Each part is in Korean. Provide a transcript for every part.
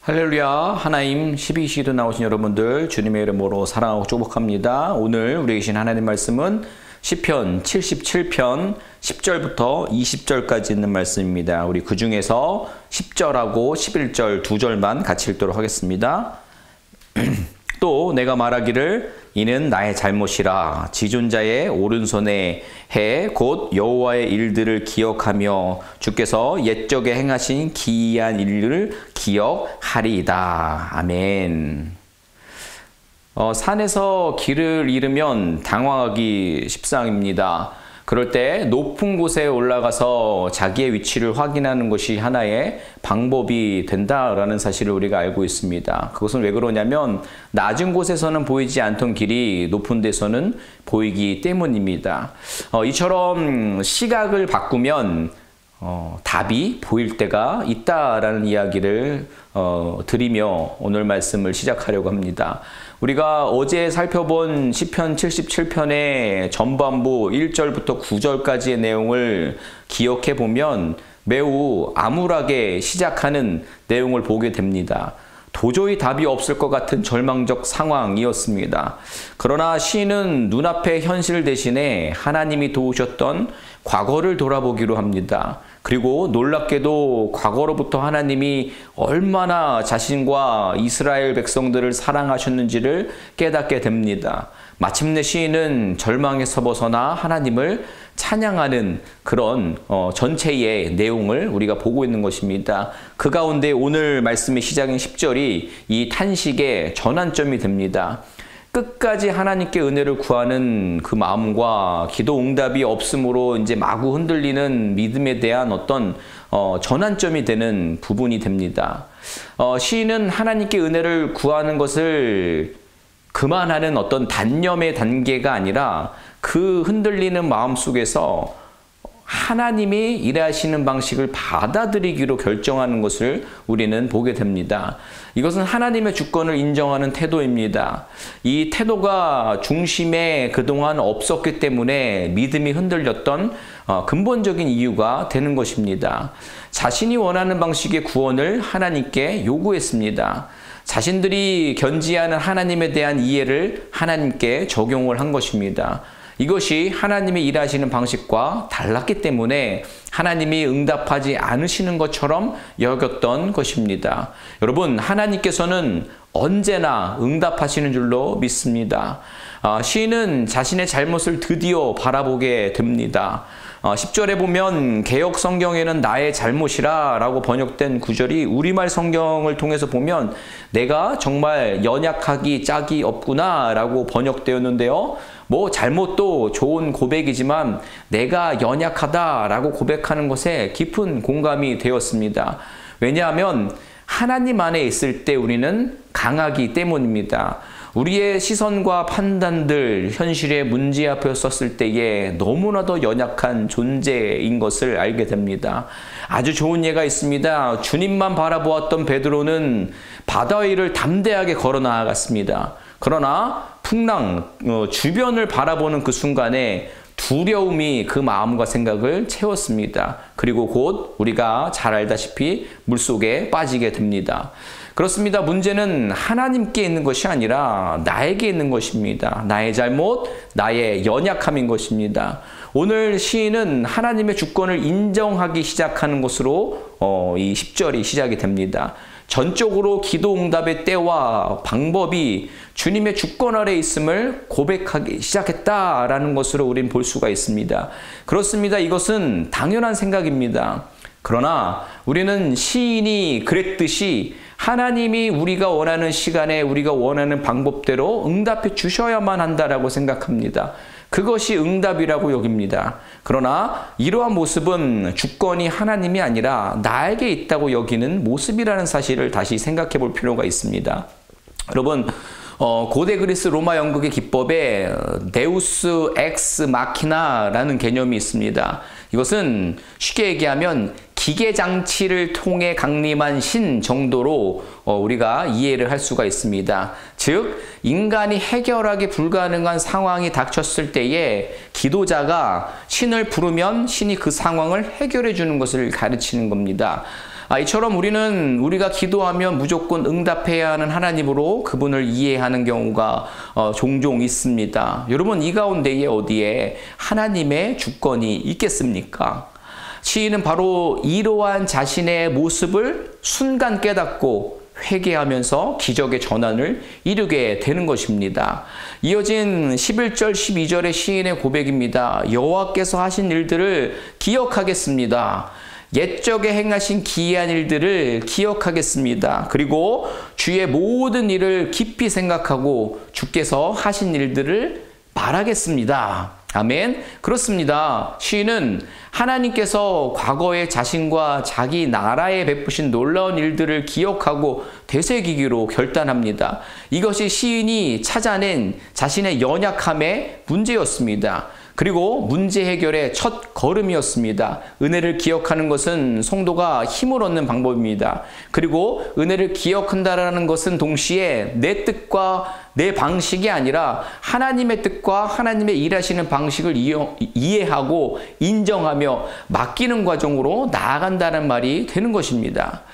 할렐루야. 하나님 12시도 나오신 여러분들 주님의 이름으로 사랑하고 축복합니다. 오늘 우리 계신 하나님 말씀은 시편 77편 10절부터 20절까지 있는 말씀입니다. 우리 그 중에서 10절하고 11절 두 절만 같이 읽도록 하겠습니다. 또 내가 말하기를 이는 나의 잘못이라 지존자의 오른손에 해 곧 여호와의 일들을 기억하며 주께서 옛적에 행하신 기이한 일을 기억하리이다. 아멘. 산에서 길을 잃으면 당황하기 십상입니다. 그럴 때 높은 곳에 올라가서 자기의 위치를 확인하는 것이 하나의 방법이 된다라는 사실을 우리가 알고 있습니다. 그것은 왜 그러냐면 낮은 곳에서는 보이지 않던 길이 높은 데서는 보이기 때문입니다. 이처럼 시각을 바꾸면 답이 보일 때가 있다라는 이야기를 드리며 오늘 말씀을 시작하려고 합니다. 우리가 어제 살펴본 시편 77편의 전반부 1절부터 9절까지의 내용을 기억해 보면 매우 암울하게 시작하는 내용을 보게 됩니다. 도저히 답이 없을 것 같은 절망적 상황이었습니다. 그러나 시인은 눈앞의 현실 대신에 하나님이 도우셨던 과거를 돌아보기로 합니다. 그리고 놀랍게도 과거로부터 하나님이 얼마나 자신과 이스라엘 백성들을 사랑하셨는지를 깨닫게 됩니다. 마침내 시인은 절망에서 벗어나 하나님을 찬양하는 그런 전체의 내용을 우리가 보고 있는 것입니다. 그 가운데 오늘 말씀의 시작인 10절이 이 탄식의 전환점이 됩니다. 끝까지 하나님께 은혜를 구하는 그 마음과 기도 응답이 없으므로 이제 마구 흔들리는 믿음에 대한 어떤 전환점이 되는 부분이 됩니다. 시인은 하나님께 은혜를 구하는 것을 그만하는 어떤 단념의 단계가 아니라 그 흔들리는 마음 속에서 하나님이 일하시는 방식을 받아들이기로 결정하는 것을 우리는 보게 됩니다. 이것은 하나님의 주권을 인정하는 태도입니다. 이 태도가 중심에 그동안 없었기 때문에 믿음이 흔들렸던 근본적인 이유가 되는 것입니다. 자신이 원하는 방식의 구원을 하나님께 요구했습니다. 자신들이 견지하는 하나님에 대한 이해를 하나님께 적용을 한 것입니다. 이것이 하나님이 일하시는 방식과 달랐기 때문에 하나님이 응답하지 않으시는 것처럼 여겼던 것입니다. 여러분, 하나님께서는 언제나 응답하시는 줄로 믿습니다. 시인은 자신의 잘못을 드디어 바라보게 됩니다. 10절에 보면 개역 성경에는 나의 잘못이라 라고 번역된 구절이 우리말 성경을 통해서 보면 내가 정말 연약하기 짝이 없구나 라고 번역되었는데요. 잘못도 좋은 고백이지만 내가 연약하다 라고 고백하는 것에 깊은 공감이 되었습니다. 왜냐하면 하나님 안에 있을 때 우리는 강하기 때문입니다. 우리의 시선과 판단들, 현실의 문제 앞에 섰을 때에 너무나도 연약한 존재인 것을 알게 됩니다. 아주 좋은 예가 있습니다. 주님만 바라보았던 베드로는 바다 위를 담대하게 걸어 나아갔습니다. 그러나 풍랑, 주변을 바라보는 그 순간에 두려움이 그 마음과 생각을 채웠습니다. 그리고 곧 우리가 잘 알다시피 물속에 빠지게 됩니다. 그렇습니다. 문제는 하나님께 있는 것이 아니라 나에게 있는 것입니다. 나의 잘못, 나의 연약함인 것입니다. 오늘 시인은 하나님의 주권을 인정하기 시작하는 것으로 이 10절이 시작이 됩니다. 전적으로 기도 응답의 때와 방법이 주님의 주권 아래 있음을 고백하기 시작했다라는 것으로 우리는 볼 수가 있습니다. 그렇습니다. 이것은 당연한 생각입니다. 그러나 우리는 시인이 그랬듯이 하나님이 우리가 원하는 시간에 우리가 원하는 방법대로 응답해 주셔야만 한다라고 생각합니다. 그것이 응답이라고 여깁니다. 그러나 이러한 모습은 주권이 하나님이 아니라 나에게 있다고 여기는 모습이라는 사실을 다시 생각해 볼 필요가 있습니다. 여러분, 고대 그리스 로마 연극의 기법에 데우스 엑스 마키나라는 개념이 있습니다. 이것은 쉽게 얘기하면 기계 장치를 통해 강림한 신 정도로 우리가 이해를 할 수가 있습니다. 즉 인간이 해결하기 불가능한 상황이 닥쳤을 때에 기도자가 신을 부르면 신이 그 상황을 해결해 주는 것을 가르치는 겁니다. 이처럼 우리는 우리가 기도하면 무조건 응답해야 하는 하나님으로 그분을 이해하는 경우가 종종 있습니다. 여러분, 이 가운데에 어디에 하나님의 주권이 있겠습니까? 시인은 바로 이러한 자신의 모습을 순간 깨닫고 회개하면서 기적의 전환을 이루게 되는 것입니다. 이어진 11절, 12절의 시인의 고백입니다. 여호와께서 하신 일들을 기억하겠습니다. 옛적에 행하신 기이한 일들을 기억하겠습니다. 그리고 주의 모든 일을 깊이 생각하고 주께서 하신 일들을 말하겠습니다. 아멘. 그렇습니다. 시인은 하나님께서 과거에 자신과 자기 나라에 베푸신 놀라운 일들을 기억하고 되새기기로 결단합니다. 이것이 시인이 찾아낸 자신의 연약함의 문제였습니다. 그리고 문제 해결의 첫 걸음이었습니다. 은혜를 기억하는 것은 성도가 힘을 얻는 방법입니다. 그리고 은혜를 기억한다라는 것은 동시에 내 뜻과 내 방식이 아니라 하나님의 뜻과 하나님의 일하시는 방식을 이해하고 인정하며 맡기는 과정으로 나아간다는 말이 되는 것입니다.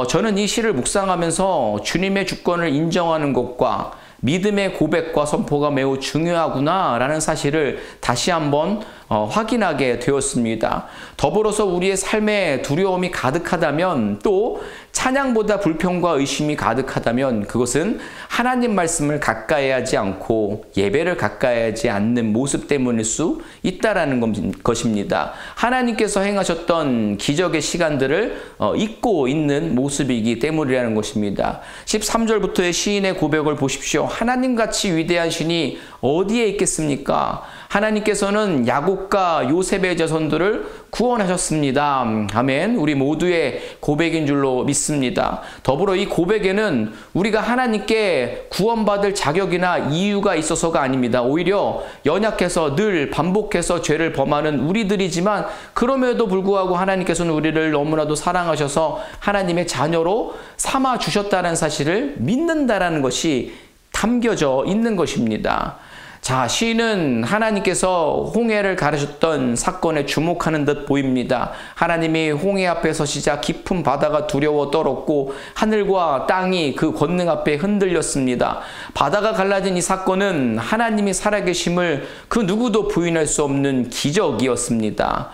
저는 이 시를 묵상하면서 주님의 주권을 인정하는 것과 믿음의 고백과 선포가 매우 중요하구나라는 사실을 다시 한번 확인하게 되었습니다. 더불어서 우리의 삶에 두려움이 가득하다면, 또 찬양보다 불평과 의심이 가득하다면 그것은 하나님 말씀을 가까이 하지 않고 예배를 가까이 하지 않는 모습 때문일 수 있다라는 것입니다. 하나님께서 행하셨던 기적의 시간들을 잊고 있는 모습이기 때문이라는 것입니다. 13절부터의 시인의 고백을 보십시오. 하나님같이 위대한 신이 어디에 있겠습니까? 하나님께서는 야곱과 요셉의 자손들을 구원하셨습니다. 아멘. 우리 모두의 고백인 줄로 믿습니다. 더불어 이 고백에는 우리가 하나님께 구원받을 자격이나 이유가 있어서가 아닙니다. 오히려 연약해서 늘 반복해서 죄를 범하는 우리들이지만, 그럼에도 불구하고 하나님께서는 우리를 너무나도 사랑하셔서 하나님의 자녀로 삼아 주셨다는 사실을 믿는다라는 것이 담겨져 있는 것입니다. 자, 시인은 하나님께서 홍해를 가르셨던 사건에 주목하는 듯 보입니다. 하나님이 홍해 앞에 서시자 깊은 바다가 두려워 떨었고 하늘과 땅이 그 권능 앞에 흔들렸습니다. 바다가 갈라진 이 사건은 하나님이 살아계심을 그 누구도 부인할 수 없는 기적이었습니다.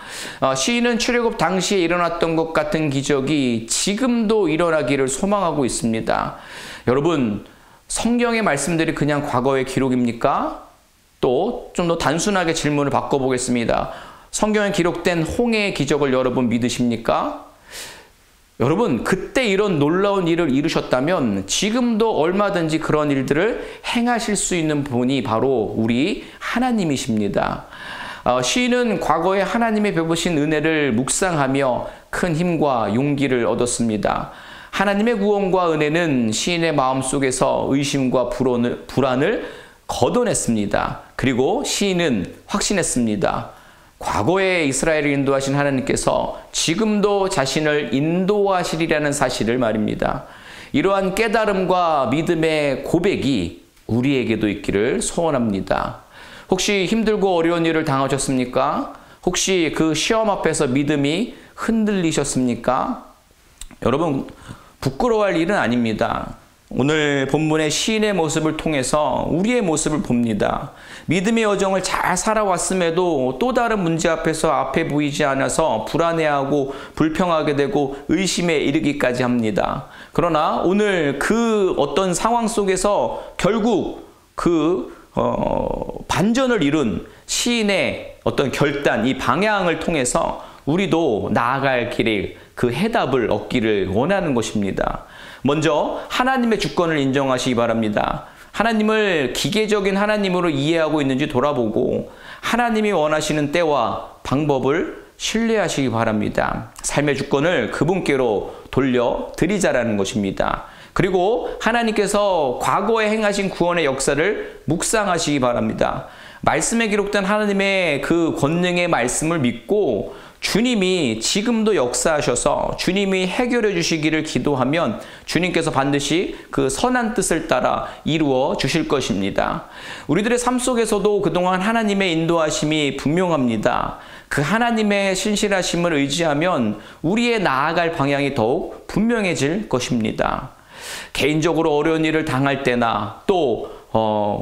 시인은 출애굽 당시에 일어났던 것 같은 기적이 지금도 일어나기를 소망하고 있습니다. 여러분, 성경의 말씀들이 그냥 과거의 기록입니까? 또 좀 더 단순하게 질문을 바꿔보겠습니다. 성경에 기록된 홍해의 기적을 여러분 믿으십니까? 여러분, 그때 이런 놀라운 일을 이루셨다면 지금도 얼마든지 그런 일들을 행하실 수 있는 분이 바로 우리 하나님이십니다. 시인은 과거에 하나님의 베푸신 은혜를 묵상하며 큰 힘과 용기를 얻었습니다. 하나님의 구원과 은혜는 시인의 마음속에서 의심과 불안을 걷어냈습니다. 그리고 시인은 확신했습니다. 과거에 이스라엘을 인도하신 하나님께서 지금도 자신을 인도하시리라는 사실을 말입니다. 이러한 깨달음과 믿음의 고백이 우리에게도 있기를 소원합니다. 혹시 힘들고 어려운 일을 당하셨습니까? 혹시 그 시험 앞에서 믿음이 흔들리셨습니까? 여러분, 부끄러워할 일은 아닙니다. 오늘 본문의 시인의 모습을 통해서 우리의 모습을 봅니다. 믿음의 여정을 잘 살아왔음에도 또 다른 문제 앞에서 앞에 보이지 않아서 불안해하고 불평하게 되고 의심에 이르기까지 합니다. 그러나 오늘 그 어떤 상황 속에서 결국 반전을 이룬 시인의 어떤 결단, 이 방향을 통해서 우리도 나아갈 길에 그 해답을 얻기를 원하는 것입니다. 먼저 하나님의 주권을 인정하시기 바랍니다. 하나님을 기계적인 하나님으로 이해하고 있는지 돌아보고 하나님이 원하시는 때와 방법을 신뢰하시기 바랍니다. 삶의 주권을 그분께로 돌려드리자라는 것입니다. 그리고 하나님께서 과거에 행하신 구원의 역사를 묵상하시기 바랍니다. 말씀에 기록된 하나님의 그 권능의 말씀을 믿고 주님이 지금도 역사하셔서 주님이 해결해 주시기를 기도하면 주님께서 반드시 그 선한 뜻을 따라 이루어 주실 것입니다. 우리들의 삶 속에서도 그동안 하나님의 인도하심이 분명합니다. 그 하나님의 신실하심을 의지하면 우리의 나아갈 방향이 더욱 분명해질 것입니다. 개인적으로 어려운 일을 당할 때나 또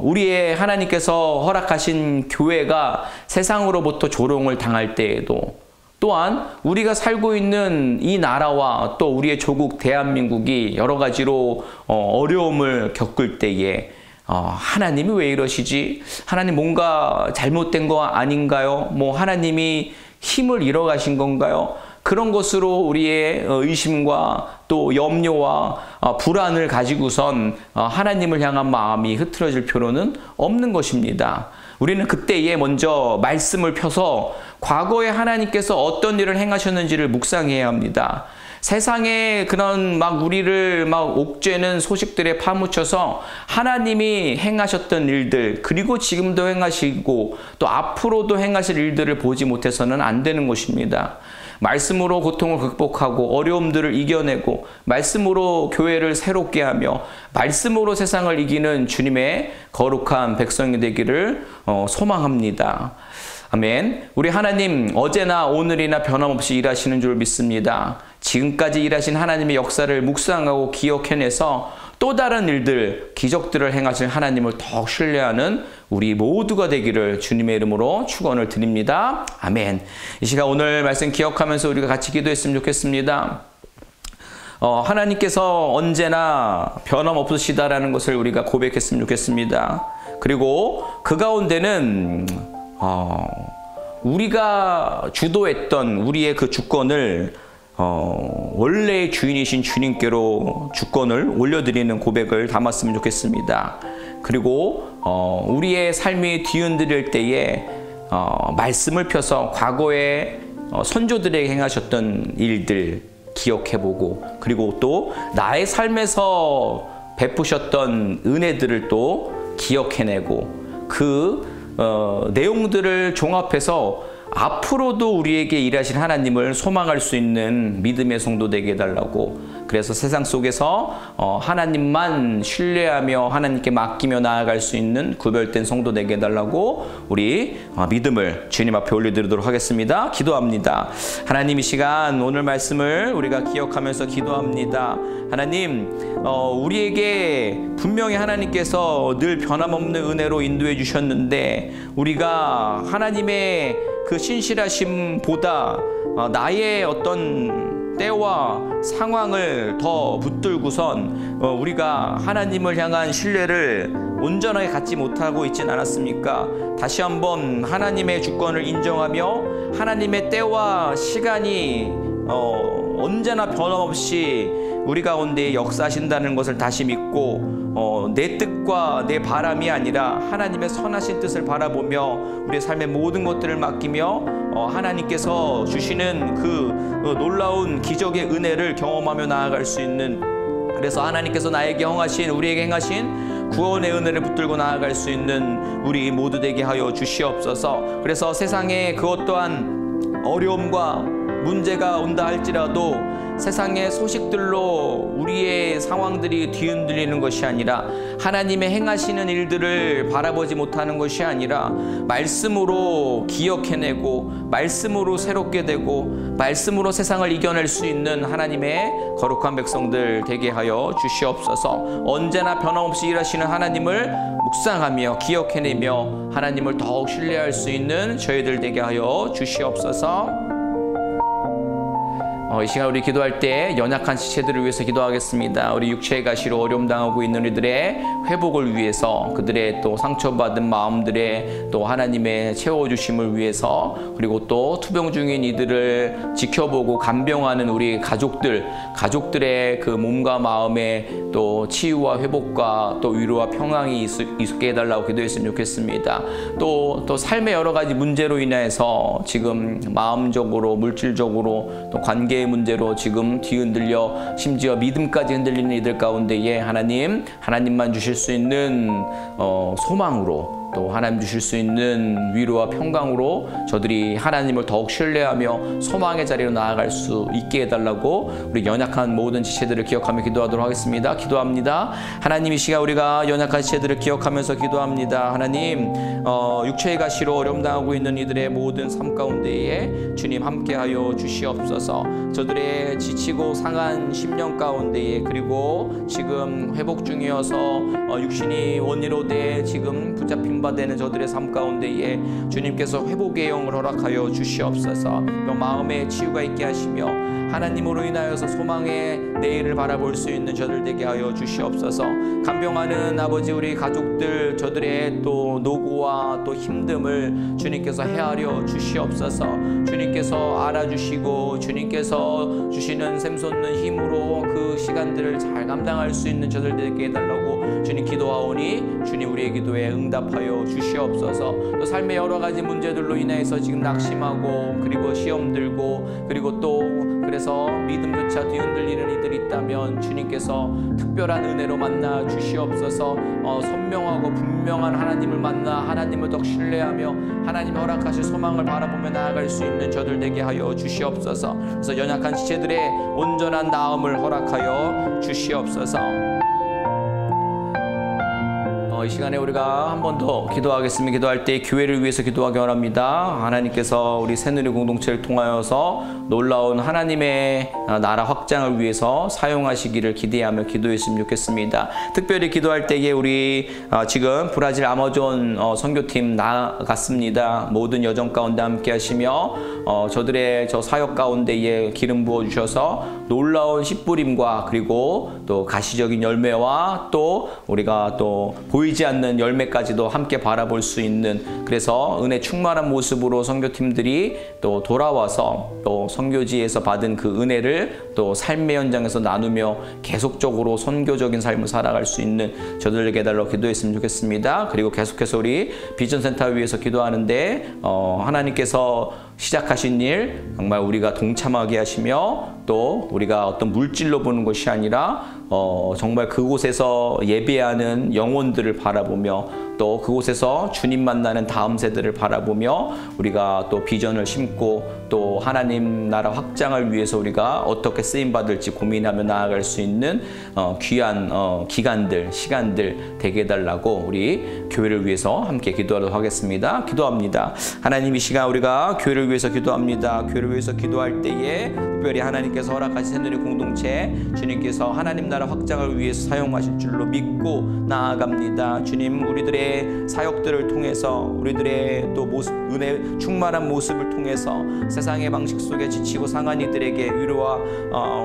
우리의 하나님께서 허락하신 교회가 세상으로부터 조롱을 당할 때에도 또한 우리가 살고 있는 이 나라와 또 우리의 조국 대한민국이 여러 가지로 어려움을 겪을 때에 하나님이 왜 이러시지? 하나님 뭔가 잘못된 거 아닌가요? 뭐 하나님이 힘을 잃어가신 건가요? 그런 것으로 우리의 의심과 또 염려와 불안을 가지고선 하나님을 향한 마음이 흐트러질 필요는 없는 것입니다. 우리는 그때에 먼저 말씀을 펴서 과거에 하나님께서 어떤 일을 행하셨는지를 묵상해야 합니다. 세상에 그런 우리를 옥죄는 소식들에 파묻혀서 하나님이 행하셨던 일들, 그리고 지금도 행하시고 또 앞으로도 행하실 일들을 보지 못해서는 안 되는 것입니다. 말씀으로 고통을 극복하고 어려움들을 이겨내고 말씀으로 교회를 새롭게 하며 말씀으로 세상을 이기는 주님의 거룩한 백성이 되기를 소망합니다. 아멘. 우리 하나님 어제나 오늘이나 변함없이 일하시는 줄 믿습니다. 지금까지 일하신 하나님의 역사를 묵상하고 기억해내서 또 다른 일들, 기적들을 행하실 하나님을 더욱 신뢰하는 우리 모두가 되기를 주님의 이름으로 축원을 드립니다. 아멘. 이 시간 오늘 말씀 기억하면서 우리가 같이 기도했으면 좋겠습니다. 하나님께서 언제나 변함없으시다라는 것을 우리가 고백했으면 좋겠습니다. 그리고 그 가운데는 우리가 주도했던 우리의 그 주권을 원래의 주인이신 주님께로 주권을 올려드리는 고백을 담았으면 좋겠습니다. 그리고 우리의 삶이 뒤흔들릴 때에 말씀을 펴서 과거에 선조들에게 행하셨던 일들 기억해보고 그리고 또 나의 삶에서 베푸셨던 은혜들을 또 기억해내고 그 내용들을 종합해서 앞으로도 우리에게 일하신 하나님을 소망할 수 있는 믿음의 성도 되게 해달라고, 그래서 세상 속에서 하나님만 신뢰하며 하나님께 맡기며 나아갈 수 있는 구별된 성도 되게 해달라고 우리 믿음을 주님 앞에 올려드리도록 하겠습니다. 기도합니다. 하나님, 이 시간 오늘 말씀을 우리가 기억하면서 기도합니다. 하나님, 우리에게 분명히 하나님께서 늘 변함없는 은혜로 인도해 주셨는데 우리가 하나님의 그 신실하심보다 나의 어떤 때와 상황을 더 붙들고선 우리가 하나님을 향한 신뢰를 온전하게 갖지 못하고 있진 않았습니까? 다시 한번 하나님의 주권을 인정하며 하나님의 때와 시간이 언제나 변함없이 우리 가운데 역사하신다는 것을 다시 믿고 내 뜻과 내 바람이 아니라 하나님의 선하신 뜻을 바라보며 우리의 삶의 모든 것들을 맡기며 하나님께서 주시는 그 놀라운 기적의 은혜를 경험하며 나아갈 수 있는, 그래서 하나님께서 나에게 행하신 우리에게 행하신 구원의 은혜를 붙들고 나아갈 수 있는 우리 모두 되게 하여 주시옵소서. 그래서 세상에 그 어떠한 어려움과 문제가 온다 할지라도 세상의 소식들로 우리의 상황들이 뒤흔들리는 것이 아니라 하나님의 행하시는 일들을 바라보지 못하는 것이 아니라 말씀으로 기억해내고 말씀으로 새롭게 되고 말씀으로 세상을 이겨낼 수 있는 하나님의 거룩한 백성들 되게 하여 주시옵소서. 언제나 변함없이 일하시는 하나님을 묵상하며 기억해내며 하나님을 더욱 신뢰할 수 있는 저희들 되게 하여 주시옵소서. 이 시간 우리 기도할 때 연약한 지체들을 위해서 기도하겠습니다. 우리 육체의 가시로 어려움 당하고 있는 이들의 회복을 위해서, 그들의 또 상처받은 마음들의 또 하나님의 채워주심을 위해서, 그리고 또 투병 중인 이들을 지켜보고 간병하는 우리 가족들의 그 몸과 마음의 또 치유와 회복과 또 위로와 평강이 있게 해달라고 기도했으면 좋겠습니다. 또 삶의 여러 가지 문제로 인해서 지금 마음적으로 물질적으로 또 관계 문제로 지금 뒤흔들려 심지어 믿음까지 흔들리는 이들 가운데에 하나님만 주실 수 있는 소망으로 또 하나님 주실 수 있는 위로와 평강으로 저들이 하나님을 더욱 신뢰하며 소망의 자리로 나아갈 수 있게 해달라고 우리 연약한 모든 지체들을 기억하며 기도하도록 하겠습니다. 기도합니다. 하나님, 이 시간 우리가 연약한 지체들을 기억하면서 기도합니다. 하나님, 육체의 가시로 어려움 당하고 있는 이들의 모든 삶 가운데에 주님 함께하여 주시옵소서. 저들의 지치고 상한 심령 가운데에, 그리고 지금 회복 중이어서 육신이 원리로 돼 지금 붙잡힌 바 되는 저들의 삶 가운데에 주님께서 회복의 영을 허락하여 주시옵소서. 또 마음에 치유가 있게 하시며 하나님으로 인하여서 소망의 내일을 바라볼 수 있는 저들 되게 하여 주시옵소서. 간병하는 아버지, 우리 가족들, 저들의 또 노고와 또 힘듦을 주님께서 헤아려 주시옵소서. 주님께서 알아주시고 주님께서 주시는 샘솟는 힘으로 그 시간들을 잘 감당할 수 있는 저들 되게 해달라고 주님 기도하오니 주님 우리의 기도에 응답하여 주시옵소서. 또 삶의 여러 가지 문제들로 인해서 지금 낙심하고 그리고 시험 들고 그리고 또 그래서 믿음조차 뒤흔들리는 이들이 있다면 주님께서 특별한 은혜로 만나 주시옵소서. 선명하고 분명한 하나님을 만나 하나님을 더 신뢰하며 하나님 허락하실 소망을 바라보며 나아갈 수 있는 저들 되게 하여 주시옵소서. 그래서 연약한 지체들의 온전한 나음을 허락하여 주시옵소서. 이 시간에 우리가 한 번 더 기도하겠습니다. 기도할 때 교회를 위해서 기도하기 원합니다. 하나님께서 우리 새누리 공동체를 통하여서 놀라운 하나님의 나라 확장을 위해서 사용하시기를 기대하며 기도했으면 좋겠습니다. 특별히 기도할 때에 우리 지금 브라질 아마존 선교팀 나갔습니다. 모든 여정 가운데 함께 하시며 저들의 저 사역 가운데에 기름 부어 주셔서 놀라운 씨뿌림과 그리고 또 가시적인 열매와 또 우리가 또 보이지 않는 열매까지도 함께 바라볼 수 있는, 그래서 은혜 충만한 모습으로 선교팀들이 또 돌아와서 또 선교지에서 받은 그 은혜를 또 삶의 현장에서 나누며 계속적으로 선교적인 삶을 살아갈 수 있는 저들에게 해달라고 기도했으면 좋겠습니다. 그리고 계속해서 우리 비전센터 위해서 기도하는데 하나님께서 시작하신 일 정말 우리가 동참하게 하시며 또 우리가 어떤 물질로 보는 것이 아니라 정말 그곳에서 예배하는 영혼들을 바라보며 또 그곳에서 주님 만나는 다음 세대를 바라보며 우리가 또 비전을 심고 또 하나님 나라 확장을 위해서 우리가 어떻게 쓰임받을지 고민하며 나아갈 수 있는 귀한 기간들, 시간들 되게 해달라고 우리 교회를 위해서 함께 기도하도록 하겠습니다. 기도합니다. 하나님, 이 시간 우리가 교회를 위해서 기도합니다. 교회를 위해서 기도할 때에 특별히 하나님께서 허락하신 새누리 공동체 주님께서 하나님 나라 확장을 위해서 사용하실 줄로 믿고 나아갑니다. 주님, 우리들의 사역들을 통해서 우리들의 또 모습, 은혜 충만한 모습을 통해서 세상의 방식 속에 지치고 상한 이들에게 위로와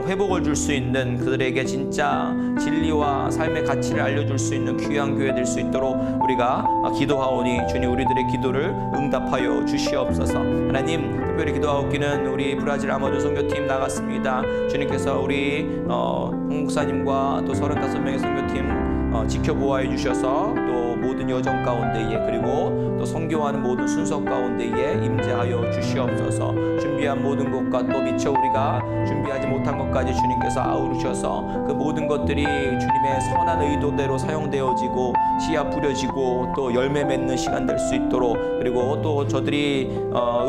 회복을 줄 수 있는, 그들에게 진짜 진리와 삶의 가치를 알려줄 수 있는 귀한 교회 될 수 있도록 우리가 기도하오니 주님 우리들의 기도를 응답하여 주시옵소서. 하나님, 특별히 기도하옵기는 우리 브라질 아마존 선교팀 나갔습니다. 주님께서 우리 홍 목사님과 또 35명의 선교팀 지켜보아해 주셔서 또 모든 여정 가운데에 그리고 또 선교하는 모든 순서 가운데에 임재하여 주시옵소서. 준비한 모든 것과 또 미처 우리가 준비하지 못한 것까지 주님께서 아우르셔서 그 모든 것들이 주님의 선한 의도대로 사용되어지고 씨앗 뿌려지고 또 열매 맺는 시간 될 수 있도록, 그리고 또 저들이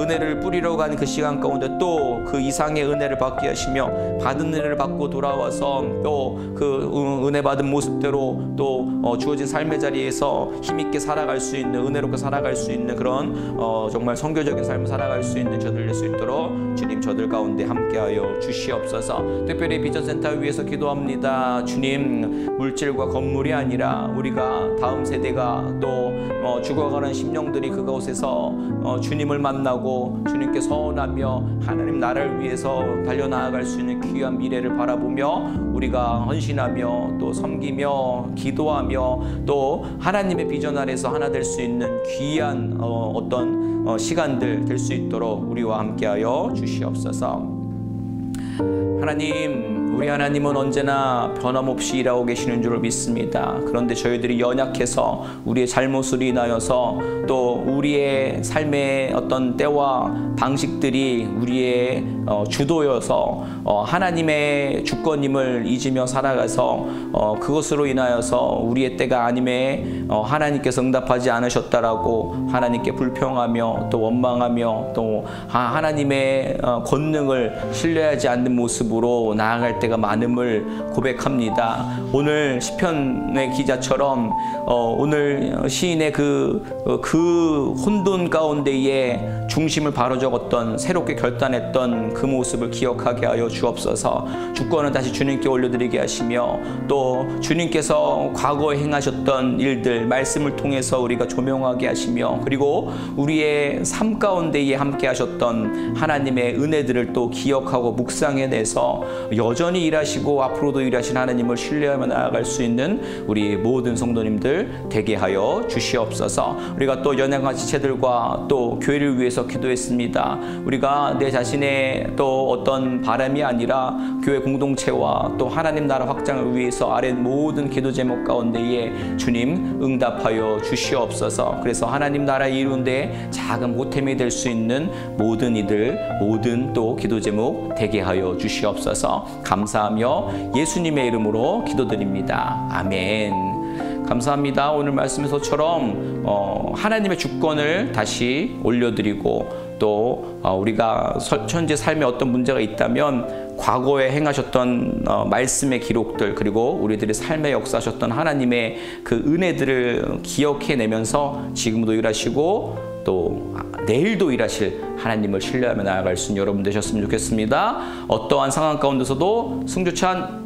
은혜를 뿌리러 가는 그 시간 가운데 또 그 이상의 은혜를 받게 하시며 받은 은혜를 받고 돌아와서 또 그 은혜 받은 모습대로 또 주어진 삶의 자리에서 힘있게 살아갈 수 있는, 은혜롭게 살아갈 수 있는 그런 정말 선교적인 삶을 살아갈 수 있는 저들 될 수 있도록 주님 저들 가운데 함께하여 주시옵소서. 특별히 비전센터 위해서 기도합니다. 주님, 물질과 건물이 아니라 우리가 다음 세대가 또 죽어가는 심령들이 그곳에서 주님을 만나고 주님께 서원하며 하나님 나라를 위해서 달려나아갈 수 있는 귀한 미래를 바라보며 우리가 헌신하며 또 섬기며 기도하며 또 하나님의 비전 아래서 하나 될 수 있는 귀한 어떤 시간들 될 수 있도록 우리와 함께하여 주시옵소서. 하나님, 우리 하나님은 언제나 변함없이 일하고 계시는 줄을 믿습니다. 그런데 저희들이 연약해서 우리의 잘못으로 인하여서 또 우리의 삶의 어떤 때와 방식들이 우리의 주도여서 하나님의 주권임을 잊으며 살아가서 그것으로 인하여서 우리의 때가 아님에 하나님께서 응답하지 않으셨다라고 하나님께 불평하며 또 원망하며 또 하나님의 권능을 신뢰하지 않는 모습으로 나아갈 때가 많음을 고백합니다. 오늘 시편의 기자처럼 오늘 시인의 그 혼돈 가운데에 중심을 바로 적었던 새롭게 결단했던 그 모습을 기억하게 하여 주옵소서. 주권을 다시 주님께 올려드리게 하시며 또 주님께서 과거에 행하셨던 일들 말씀을 통해서 우리가 조명하게 하시며 그리고 우리의 삶 가운데에 함께 하셨던 하나님의 은혜들을 또 기억하고 묵상해내서 여전히 일하시고 앞으로도 일하신 하나님을 신뢰하며 나아갈 수 있는 우리 모든 성도님들 되게 하여 주시옵소서. 우리가 또 연약한 지체들과 또 교회를 위해서 기도했습니다. 우리가 내 자신의 또 어떤 바람이 아니라 교회 공동체와 또 하나님 나라 확장을 위해서 아랜 모든 기도 제목 가운데에 주님 응답하여 주시옵소서. 그래서 하나님 나라 이루는데 작은 보탬이 될 수 있는 모든 이들 모든 또 기도 제목 되게 하여 주시옵소서. 감사하며 예수님의 이름으로 기도드립니다. 아멘. 감사합니다. 오늘 말씀에서처럼 하나님의 주권을 다시 올려드리고 또 우리가 현재 삶에 어떤 문제가 있다면 과거에 행하셨던 말씀의 기록들 그리고 우리들의 삶에 역사하셨던 하나님의 그 은혜들을 기억해내면서 지금도 일하시고 또 내일도 일하실 하나님을 신뢰하며 나아갈 수 있는 여러분 되셨으면 좋겠습니다. 어떠한 상황 가운데서도 승주찬